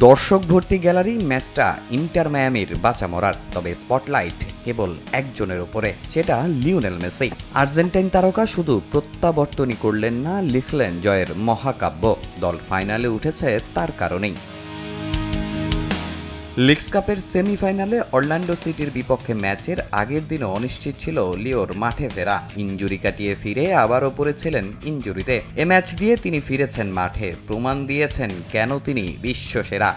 দর্শক ভর্তি গ্যালারি, ম্যাচটা ইন্টার মায়ামির বাঁচা মরার। তবে স্পটলাইট কেবল একজনের উপরে, সেটা লিওনেল মেসি। আর্জেন্টাইন তারকা শুধু প্রত্যাবর্তনই করলেন না, লিখলেন জয়ের মহাকাব্য। দল ফাইনালে উঠেছে তার কারণেই। লিগস কাপের সেমিফাইনালে অরল্যান্ডো সিটির বিপক্ষে ম্যাচের আগের দিনও অনিশ্চিত ছিল লিওর মাঠে ফেরা। ইনজুরি কাটিয়ে ফিরে আবারও পড়েছিলেন ইনজুরিতে। এ ম্যাচ দিয়ে তিনি ফিরেছেন মাঠে, প্রমাণ দিয়েছেন কেন তিনি বিশ্বসেরা।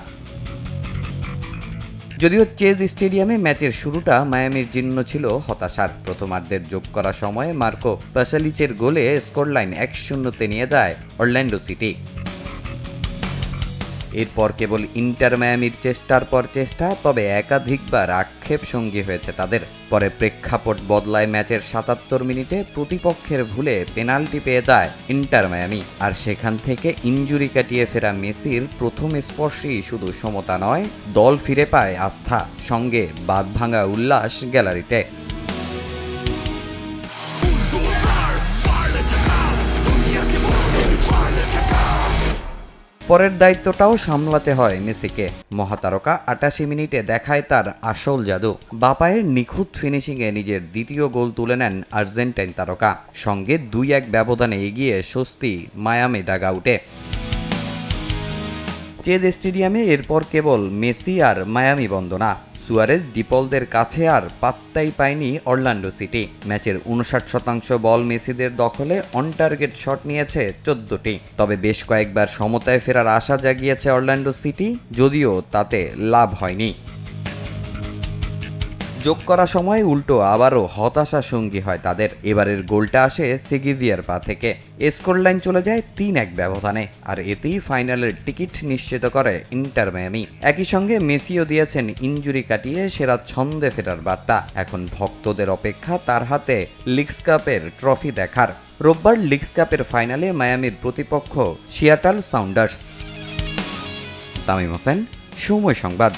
যদিও চেজ স্টেডিয়ামে ম্যাচের শুরুটা মায়ামির জীর্ণ ছিল হতাশার। প্রথমার্ধের যোগ করা সময়ে মার্কো পাসালিচের গোলে স্কোরলাইন 1-0-তে নিয়ে যায় অরল্যান্ডো সিটি। এরপর কেবল ইন্টার মায়ামির চেষ্টার পর চেষ্টা, তবে একাধিকবার আক্ষেপ সঙ্গী হয়েছে তাদের। পরে প্রেক্ষাপট বদলায় ম্যাচের 77 মিনিটে প্রতিপক্ষের ভুলে পেনাল্টি পেয়ে যায় ইন্টার মায়ামি। আর সেখান থেকে ইনজুরি কাটিয়ে ফেরা মেসির প্রথম স্পর্শেই শুধু সমতা নয়, দল ফিরে পায় আস্থা, সঙ্গে বাঁধভাঙা উল্লাস গ্যালারিতে। পরের দায়িত্বটাও সামলাতে হয় মেসিকে। মহাতারকা 88 মিনিটে দেখায় তার আসল জাদু। বাপায়ের নিখুঁত ফিনিশিংয়ে নিজের দ্বিতীয় গোল তুলে নেন আর্জেন্টাইন তারকা। সঙ্গে 2-1 ব্যবধানে এগিয়ে স্বস্তি মায়ামি ডাগআউটে। চেজ স্টেডিয়ামে এরপর কেবল মেসি আর মায়ামি বন্দনা। সুয়ারেজ ডিপলদের কাছে আর পাত্তাই পায়নি অরল্যান্ডো সিটি। ম্যাচের 59% বল মেসিদের দখলে, অন টার্গেট শট নিয়েছে 14টি। তবে বেশ কয়েকবার সমতায় ফেরার আশা জাগিয়েছে অরল্যান্ডো সিটি, যদিও তাতে লাভ হয়নি। যোগ করা সময় উল্টো আবারও হতাশা সঙ্গী হয় তাদের। এবারের গোলটা আসে সেগিভিয়ার পা থেকে। স্কোরলাইন চলে যায় 3-1 ব্যবধানে, আর এতেই ফাইনালের টিকিট নিশ্চিত করে ইন্টার মায়ামি। একই সঙ্গে মেসিও দিয়েছেন ইনজুরি কাটিয়ে সেরা ছন্দে ফেরার বার্তা। এখন ভক্তদের অপেক্ষা তার হাতে লিগস কাপের ট্রফি দেখার। রোববার লিগস কাপের ফাইনালে মায়ামির প্রতিপক্ষ সিয়াটল সাউন্ডার্স। তামিম হোসেন, সময় সংবাদ।